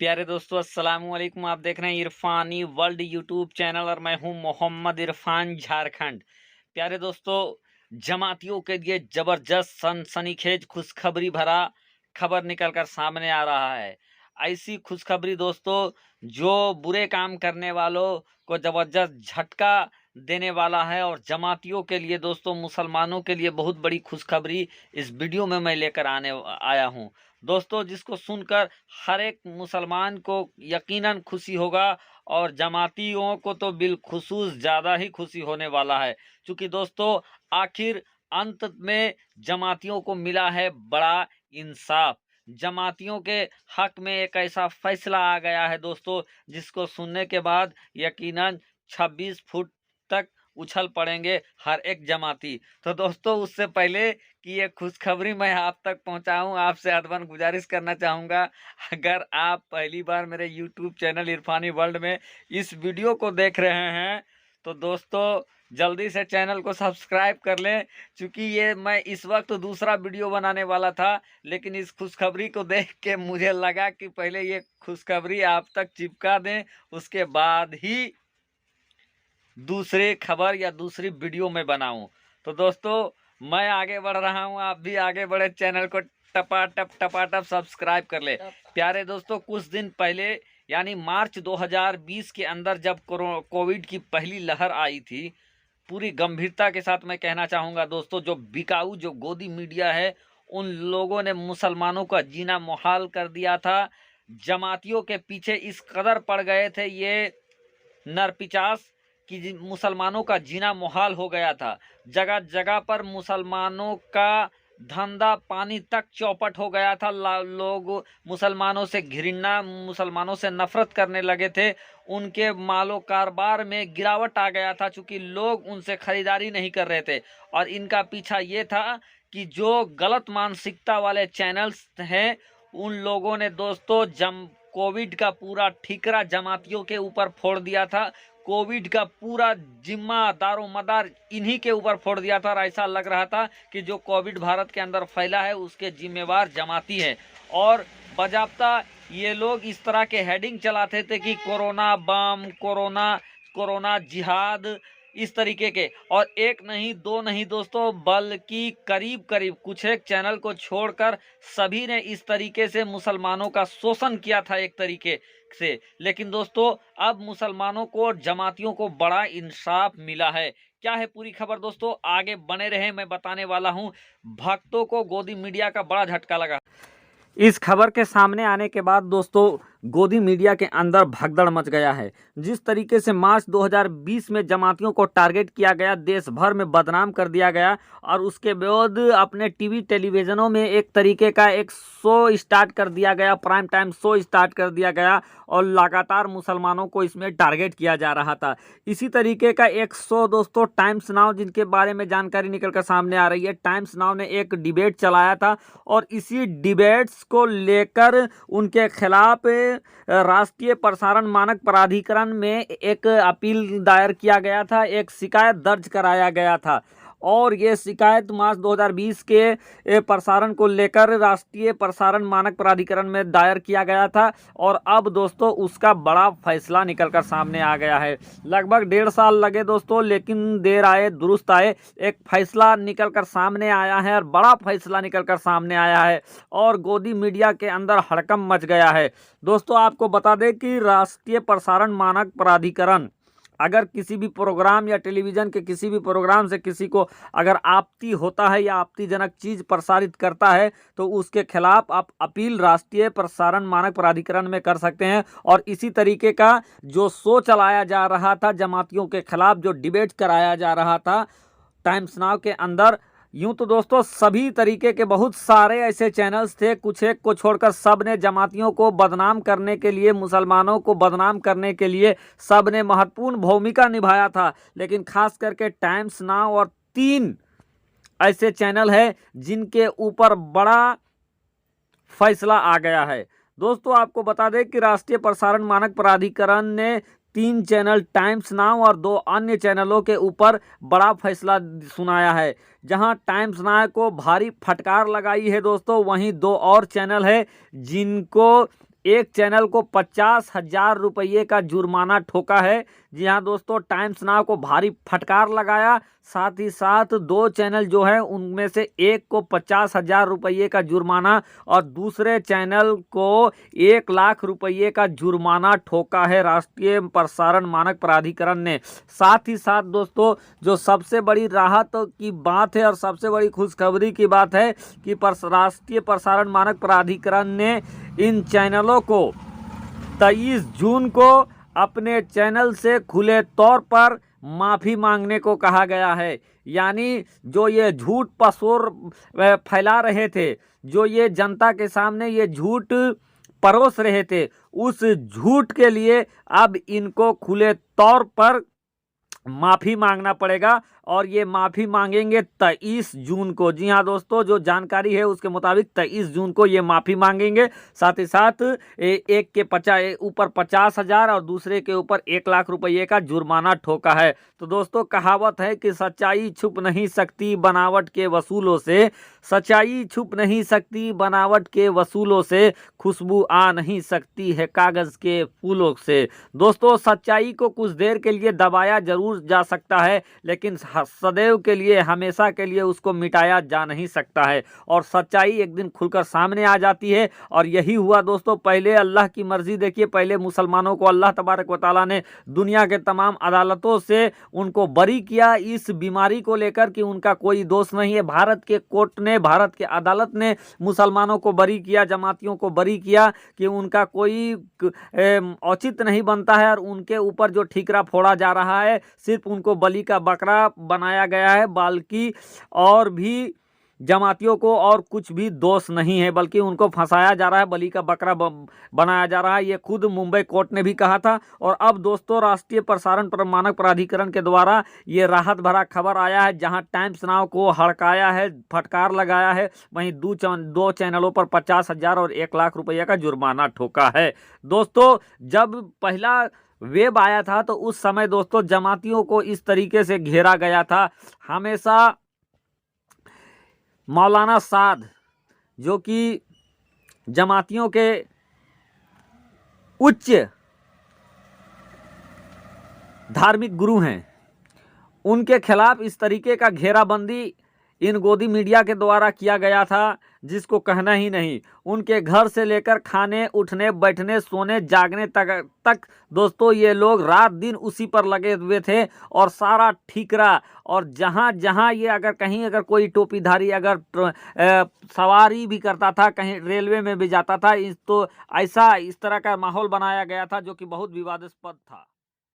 प्यारे दोस्तों, अस्सलाम वालेकुम। आप देख रहे हैं इरफानी वर्ल्ड यूट्यूब चैनल और मैं हूं मोहम्मद इरफान, झारखंड। प्यारे दोस्तों, जमातियों के लिए जबरदस्त सनसनीखेज खुशखबरी भरा खबर निकलकर सामने आ रहा है। ऐसी खुशखबरी दोस्तों जो बुरे काम करने वालों को जबरदस्त झटका देने वाला है और जमातियों के लिए दोस्तों, मुसलमानों के लिए बहुत बड़ी खुशखबरी इस वीडियो में मैं लेकर आया हूं दोस्तों, जिसको सुनकर हर एक मुसलमान को यकीनन खुशी होगा और जमातियों को तो बिलखुसूस ज़्यादा ही खुशी होने वाला है। क्योंकि दोस्तों आखिर अंत में जमातियों को मिला है बड़ा इंसाफ। जमातियों के हक में एक ऐसा फैसला आ गया है दोस्तों, जिसको सुनने के बाद यकीनन 26 फुट तक उछल पड़ेंगे हर एक जमाती। तो दोस्तों, उससे पहले कि ये खुशखबरी मैं आप तक पहुंचाऊं, आपसे अदबन गुजारिश करना चाहूँगा, अगर आप पहली बार मेरे यूट्यूब चैनल इरफानी वर्ल्ड में इस वीडियो को देख रहे हैं तो दोस्तों जल्दी से चैनल को सब्सक्राइब कर लें। क्योंकि ये मैं इस वक्त दूसरा वीडियो बनाने वाला था, लेकिन इस खुशखबरी को देख के मुझे लगा कि पहले ये खुशखबरी आप तक चिपका दें, उसके बाद ही दूसरी खबर या दूसरी वीडियो में बनाऊं। तो दोस्तों मैं आगे बढ़ रहा हूं, आप भी आगे बढ़े, चैनल को टपाटप सब्सक्राइब कर ले। प्यारे दोस्तों, कुछ दिन पहले यानी मार्च 2020 के अंदर जब कोविड की पहली लहर आई थी, पूरी गंभीरता के साथ मैं कहना चाहूँगा दोस्तों, जो बिकाऊ जो गोदी मीडिया है उन लोगों ने मुसलमानों का जीना मुहाल कर दिया था। जमातियों के पीछे इस कदर पड़ गए थे ये नरपिचास कि मुसलमानों का जीना मुहाल हो गया था। जगह जगह पर मुसलमानों का धंधा पानी तक चौपट हो गया था। लोग मुसलमानों से घृणा, मुसलमानों से नफरत करने लगे थे। उनके मालो कारोबार में गिरावट आ गया था, चूँकि लोग उनसे खरीदारी नहीं कर रहे थे। और इनका पीछा ये था कि जो गलत मानसिकता वाले चैनल्स हैं उन लोगों ने दोस्तों कोविड का पूरा ठीकरा जमातियों के ऊपर फोड़ दिया था। कोविड का पूरा जिम्मा दारोमदार इन्हीं के ऊपर फोड़ दिया था और ऐसा लग रहा था कि जो कोविड भारत के अंदर फैला है उसके जिम्मेवार जमाती है। और बजाब्ता ये लोग इस तरह के हेडिंग चलाते थे कि कोरोना बम, कोरोना जिहाद, इस तरीके के। और एक नहीं दो नहीं दोस्तों, बल्कि करीब करीब कुछ एक चैनल को छोड़कर सभी ने इस तरीके से मुसलमानों का शोषण किया था एक तरीके से। लेकिन दोस्तों अब मुसलमानों को और जमातियों को बड़ा इंसाफ मिला है। क्या है पूरी खबर दोस्तों, आगे बने रहे, मैं बताने वाला हूं। भक्तों को गोदी मीडिया का बड़ा झटका लगा। इस खबर के सामने आने के बाद दोस्तों गोदी मीडिया के अंदर भगदड़ मच गया है। जिस तरीके से मार्च 2020 में जमातियों को टारगेट किया गया, देश भर में बदनाम कर दिया गया और उसके बाद अपने टीवी टेलीविज़नों में एक तरीके का एक शो स्टार्ट कर दिया गया, प्राइम टाइम शो स्टार्ट कर दिया गया और लगातार मुसलमानों को इसमें टारगेट किया जा रहा था। इसी तरीके का एक शो दोस्तों टाइम्स नाउ, जिनके बारे में जानकारी निकल कर सामने आ रही है, टाइम्स नाउ ने एक डिबेट चलाया था और इसी डिबेट्स को लेकर उनके खिलाफ राष्ट्रीय प्रसारण मानक प्राधिकरण में एक अपील दायर किया गया था, एक शिकायत दर्ज कराया गया था। और ये शिकायत मार्च 2020 के प्रसारण को लेकर राष्ट्रीय प्रसारण मानक प्राधिकरण में दायर किया गया था और अब दोस्तों उसका बड़ा फैसला निकलकर सामने आ गया है। लगभग 1.5 साल लगे दोस्तों, लेकिन देर आए दुरुस्त आए, एक फैसला निकलकर सामने आया है और बड़ा फैसला निकलकर सामने आया है और गोदी मीडिया के अंदर हड़कंप मच गया है। दोस्तों आपको बता दें कि राष्ट्रीय प्रसारण मानक प्राधिकरण अगर किसी भी प्रोग्राम या टेलीविज़न के किसी भी प्रोग्राम से किसी को अगर आपत्ति होता है या आपत्तिजनक चीज़ प्रसारित करता है तो उसके खिलाफ आप अपील राष्ट्रीय प्रसारण मानक प्राधिकरण में कर सकते हैं। और इसी तरीके का जो शो चलाया जा रहा था जमातियों के खिलाफ, जो डिबेट कराया जा रहा था टाइम्स नाउ के अंदर, यूं तो दोस्तों सभी तरीके के बहुत सारे ऐसे चैनल्स थे, कुछ एक को छोड़कर सब ने जमातियों को बदनाम करने के लिए, मुसलमानों को बदनाम करने के लिए सब ने महत्वपूर्ण भूमिका निभाया था। लेकिन खास करके टाइम्स नाउ और 3 ऐसे चैनल है जिनके ऊपर बड़ा फैसला आ गया है। दोस्तों आपको बता दें कि राष्ट्रीय प्रसारण मानक प्राधिकरण ने 3 चैनल टाइम्स नाउ और 2 अन्य चैनलों के ऊपर बड़ा फैसला सुनाया है। जहां टाइम्स नाउ को भारी फटकार लगाई है दोस्तों, वहीं 2 और चैनल है जिनको एक चैनल को 50,000 रुपये का जुर्माना ठोका है। जी हाँ दोस्तों, टाइम्स नाउ को भारी फटकार लगाया। साथ ही साथ 2 चैनल जो है उनमें से एक को 50,000 रुपये का जुर्माना और दूसरे चैनल को 1 लाख रुपये का जुर्माना ठोका है राष्ट्रीय प्रसारण मानक प्राधिकरण ने। साथ ही साथ दोस्तों, जो सबसे बड़ी राहत की बात है और सबसे बड़ी खुशखबरी की बात है कि राष्ट्रीय प्रसारण मानक प्राधिकरण ने इन चैनलों को 23 जून को अपने चैनल से खुले तौर पर माफ़ी मांगने को कहा गया है। यानी जो ये झूठ पसोर फैला रहे थे, जो ये जनता के सामने ये झूठ परोस रहे थे, उस झूठ के लिए अब इनको खुले तौर पर माफ़ी मांगना पड़ेगा और ये माफ़ी मांगेंगे 23 जून को। जी हाँ दोस्तों, जो जानकारी है उसके मुताबिक 23 जून को ये माफ़ी मांगेंगे। साथ ही साथ एक के ऊपर 50,000 और दूसरे के ऊपर 1 लाख रुपये का जुर्माना ठोका है। तो दोस्तों, कहावत है कि सच्चाई छुप नहीं सकती बनावट के वसूलों से, सच्चाई छुप नहीं सकती बनावट के वसूलों से, खुशबू आ नहीं सकती है कागज़ के फूलों से। दोस्तों, सच्चाई को कुछ देर के लिए दबाया जरूर जा सकता है, लेकिन सदैव के लिए, हमेशा के लिए उसको मिटाया जा नहीं सकता है और सच्चाई एक दिन खुलकर सामने आ जाती है। और यही हुआ दोस्तों। पहले अल्लाह की मर्जी देखिए, पहले मुसलमानों को अल्लाह तबारक व तआला ने दुनिया के तमाम अदालतों से उनको बरी किया इस बीमारी को लेकर कि उनका कोई दोष नहीं है। भारत के कोर्ट ने, भारत के अदालत ने मुसलमानों को बरी किया, जमातियों को बरी किया कि उनका कोई औचित्य नहीं बनता है और उनके ऊपर जो ठीकरा फोड़ा जा रहा है सिर्फ उनको बलि का बकरा बनाया गया है, बल्कि और भी जमातियों को और कुछ भी दोष नहीं है, बल्कि उनको फंसाया जा रहा है, बलि का बकरा बनाया जा रहा है। ये खुद मुंबई कोर्ट ने भी कहा था। और अब दोस्तों, राष्ट्रीय प्रसारण मानक प्राधिकरण के द्वारा ये राहत भरा खबर आया है, जहां टाइम्स नाउ को हड़काया है, फटकार लगाया है, वहीं 2 चैनलों पर 50,000 और 1 लाख रुपये का जुर्माना ठोका है। दोस्तों, जब पहला वेब आया था तो उस समय दोस्तों जमातियों को इस तरीके से घेरा गया था। हमेशा मौलाना साद, जो कि जमातियों के उच्च धार्मिक गुरु हैं, उनके खिलाफ इस तरीके का घेराबंदी इन गोदी मीडिया के द्वारा किया गया था, जिसको कहना ही नहीं। उनके घर से लेकर खाने, उठने, बैठने, सोने, जागने तक दोस्तों ये लोग रात दिन उसी पर लगे हुए थे और सारा ठीकरा, और जहाँ जहाँ ये अगर कोई टोपीधारी अगर सवारी भी करता था, कहीं रेलवे में भी जाता था, तो ऐसा इस तरह का माहौल बनाया गया था जो कि बहुत विवादास्पद था।